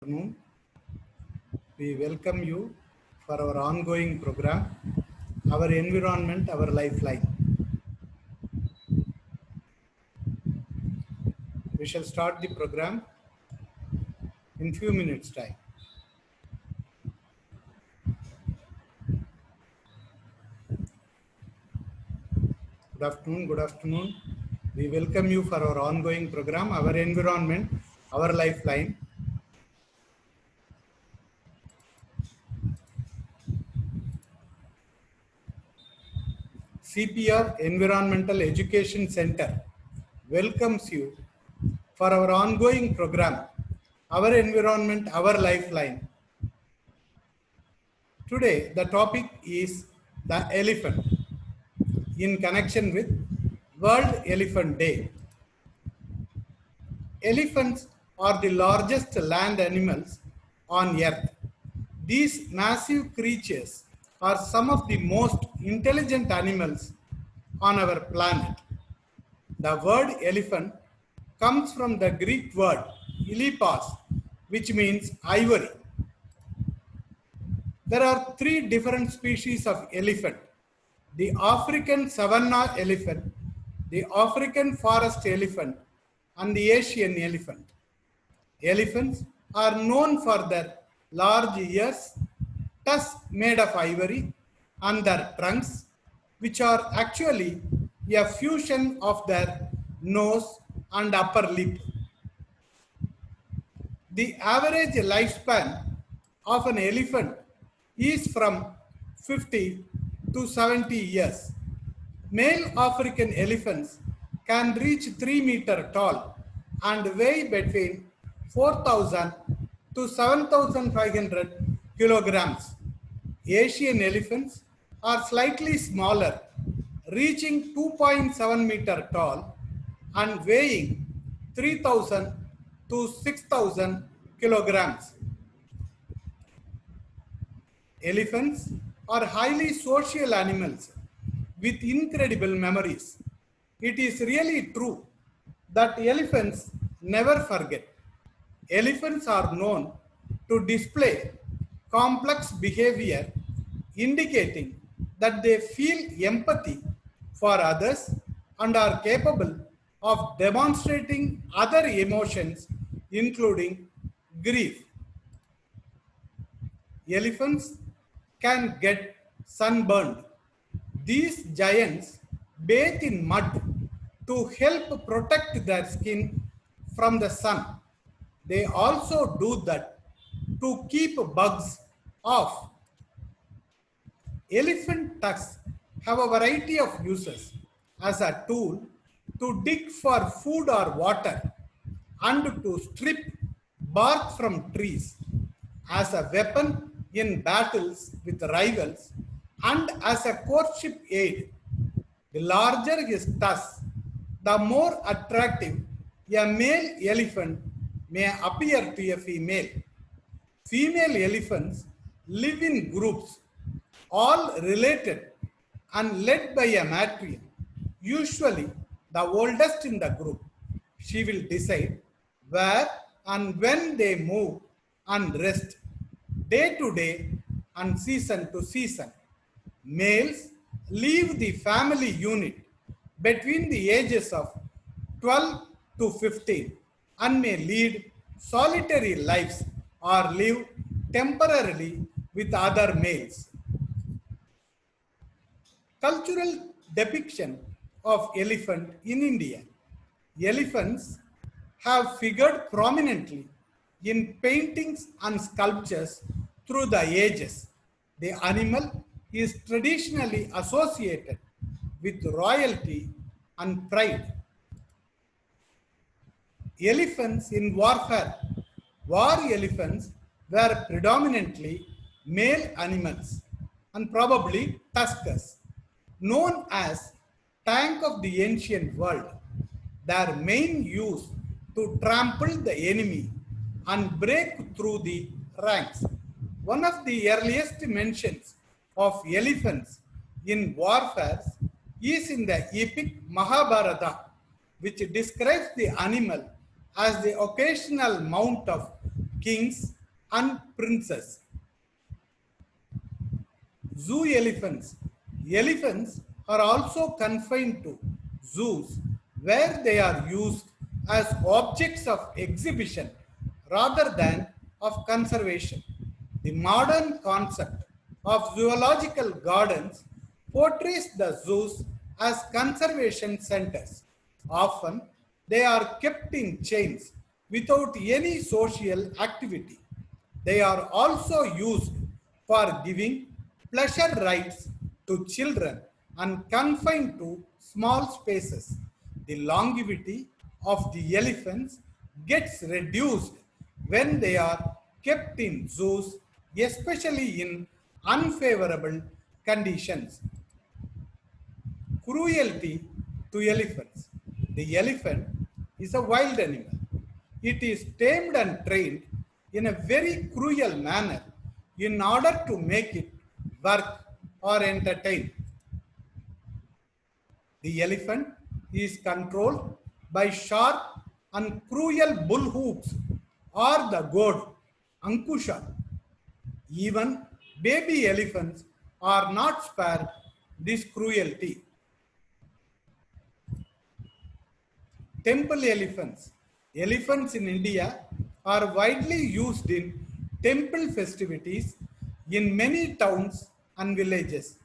afternoon. We welcome you for our ongoing program, Our Environment, Our Lifeline. We shall start the program in few minutes' time. Good afternoon, good afternoon. We welcome you for our ongoing program, Our Environment, Our Lifeline. CPR Environmental Education Center welcomes you for our ongoing program, Our Environment, Our Lifeline. Today, the topic is the elephant in connection with World Elephant Day. Elephants are the largest land animals on earth. These massive creatures are some of the most intelligent animals on our planet. The word elephant comes from the Greek word elepas, which means ivory. There are three different species of elephant: the African savanna elephant, the African forest elephant, and the Asian elephant. Elephants are known for their large ears, tusks made of ivory, and their trunks, which are actually a fusion of their nose and upper lip. The average lifespan of an elephant is from 50 to 70 years. Male African elephants can reach 3 meters tall and weigh between 4,000 to 7,500 kilograms. Asian elephants are slightly smaller, reaching 2.7 meters tall and weighing 3,000 to 6,000 kilograms. Elephants are highly social animals with incredible memories. It is really true that elephants never forget. Elephants are known to display complex behavior, indicating that they feel empathy for others and are capable of demonstrating other emotions, including grief. Elephants can get sunburned. These giants bathe in mud to help protect their skin from the sun. They also do that to keep bugs off. Elephant tusks have a variety of uses: as a tool to dig for food or water, and to strip bark from trees, as a weapon in battles with rivals, and as a courtship aid. The larger his tusk, the more attractive a male elephant may appear to a female. Female elephants live in groups, all related and led by a matriarch, usually the oldest in the group. She will decide where and when they move and rest, day to day and season to season. Males leave the family unit between the ages of 12 to 15 and may lead solitary lives or live temporarily with other males. Cultural depiction of elephant in India. Elephants have figured prominently in paintings and sculptures through the ages. The animal is traditionally associated with royalty and pride. Elephants in warfare. War elephants were predominantly male animals and probably tuskers, known as tank of the ancient world. Their main use to trample the enemy and break through the ranks. One of the earliest mentions of elephants in warfare is in the epic Mahabharata, which describes the animal as the occasional mount of kings and princess. Zoo elephants. Elephants are also confined to zoos where they are used as objects of exhibition rather than of conservation. The modern concept of zoological gardens portrays the zoos as conservation centers. Often, they are kept in chains without any social activity. They are also used for giving pleasure rides to children and confined to small spaces. The longevity of the elephants gets reduced when they are kept in zoos, especially in unfavorable conditions. Cruelty to elephants. The elephant is a wild animal. It is tamed and trained in a very cruel manner in order to make it work or entertain. The elephant is controlled by sharp and cruel bull hooks or the goad, ankusha. Even baby elephants are not spared this cruelty. Temple elephants. Elephants in India are widely used in temple festivities in many towns and villages.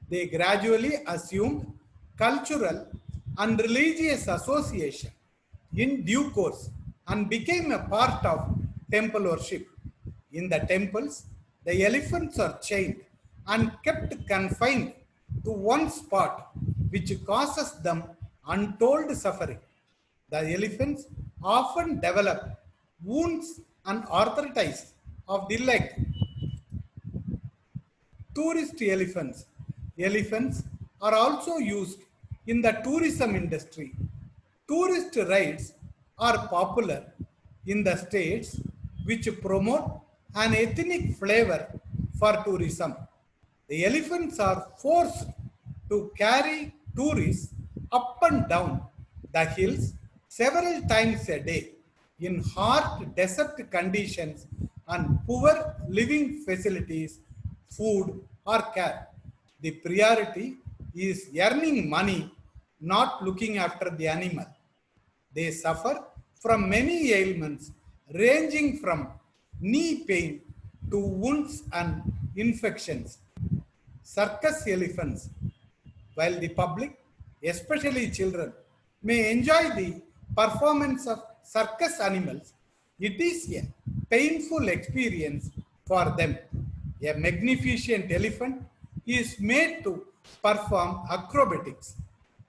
They gradually assumed cultural and religious association in due course and became a part of temple worship. In the temples, the elephants are chained and kept confined to one spot, which causes them untold suffering. The elephants often develop wounds and arthritis of the leg. Tourist elephants. Elephants are also used in the tourism industry. Tourist rides are popular in the states which promote an ethnic flavor for tourism. The elephants are forced to carry tourists up and down the hills several times a day in hard desert conditions and poor living facilities, food or care. The priority is earning money, not looking after the animal. They suffer from many ailments ranging from knee pain to wounds and infections. Circus elephants. While the public, especially children, may enjoy the performance of circus animals, it is a painful experience for them. A magnificent elephant is made to perform acrobatics.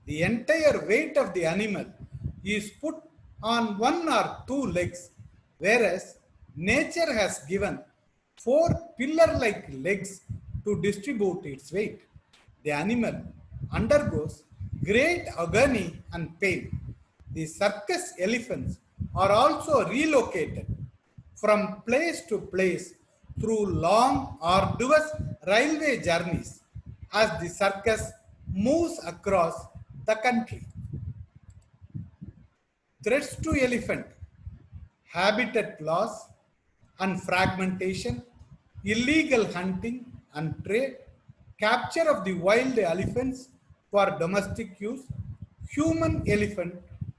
The entire weight of the animal is put on one or two legs, whereas nature has given four pillar-like legs to distribute its weight. The animal undergoes great agony and pain. The circus elephants are also relocated from place to place through long, arduous railway journeys as the circus moves across the country. Threats to elephant: habitat loss and fragmentation, illegal hunting and trade, capture of the wild elephants for domestic use, human-elephant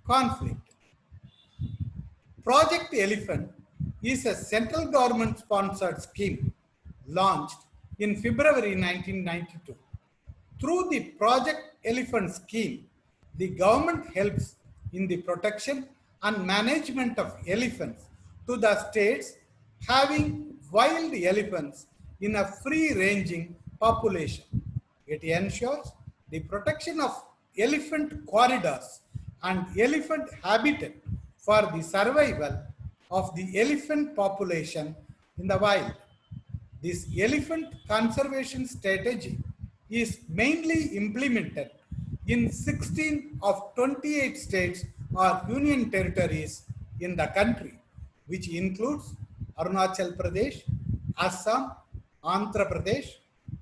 conflict. Project Elephant is a central government sponsored scheme launched in February 1992. Through the Project Elephant scheme, the government helps in the protection and management of elephants to the states having wild elephants in a free-ranging population. It ensures the protection of elephant corridors and elephant habitat for the survival of the elephant population in the wild. This elephant conservation strategy is mainly implemented in 16 of 28 states or union territories in the country, which includes Arunachal Pradesh, Assam, Andhra Pradesh,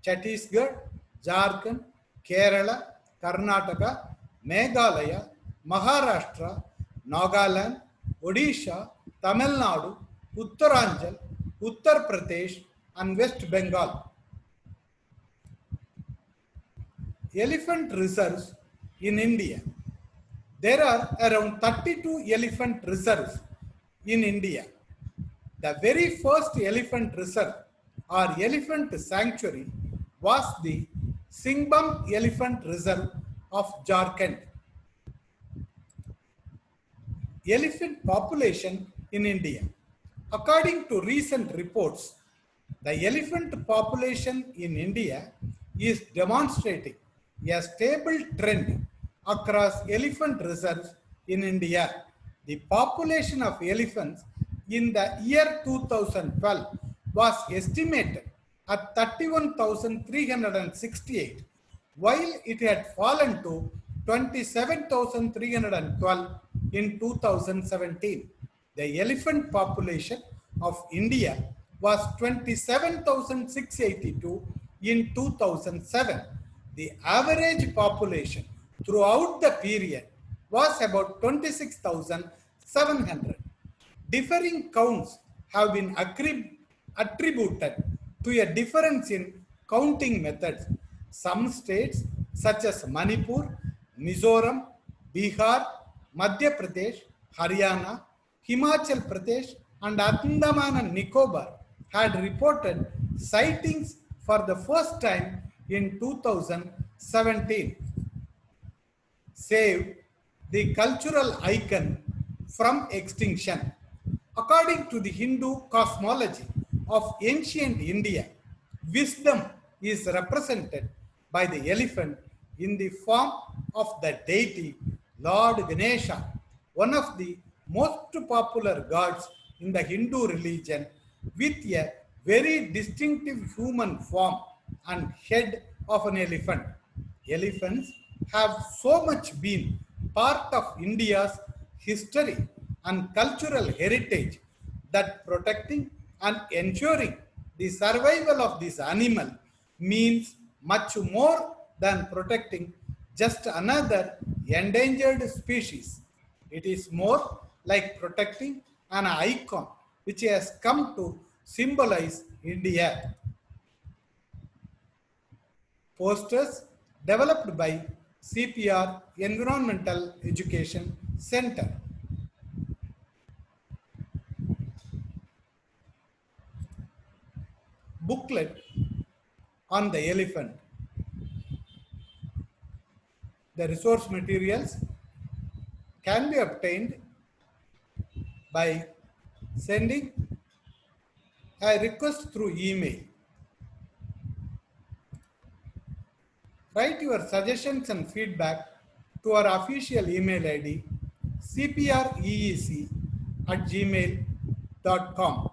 Chhattisgarh, Jharkhand, Kerala, Karnataka, Meghalaya, Maharashtra, Nagaland, Odisha, Tamil Nadu, Uttaranchal, Uttar Pradesh, and West Bengal. Elephant reserves in India. There are around 32 elephant reserves in India. The very first elephant reserve or elephant sanctuary was the Singbam Elephant Reserve of Jharkhand. Elephant population in India. According to recent reports, the elephant population in India is demonstrating a stable trend across elephant reserves in India. The population of elephants in the year 2012 was estimated at 31,368, while it had fallen to 27,312 in 2017. The elephant population of India was 27,682 in 2007. The average population throughout the period was about 26,700. Differing counts have been attributed to a difference in counting methods. Some states such as Manipur, Mizoram, Bihar, Madhya Pradesh, Haryana, Himachal Pradesh, and Andaman and Nicobar had reported sightings for the first time in 2017. Saved the cultural icon from extinction. According to the Hindu cosmology of ancient India, wisdom is represented by the elephant in the form of the deity Lord Ganesha, one of the most popular gods in the Hindu religion, with a very distinctive human form and head of an elephant. Elephants have so much been part of India's history and cultural heritage that protecting and ensuring the survival of this animal means much more than protecting just another endangered species. It is more like protecting an icon which has come to symbolize India. Posters developed by CPR Environmental Education Center. Booklet on the elephant. The resource materials can be obtained by sending a request through email. Write your suggestions and feedback to our official email ID cpreec@gmail.com.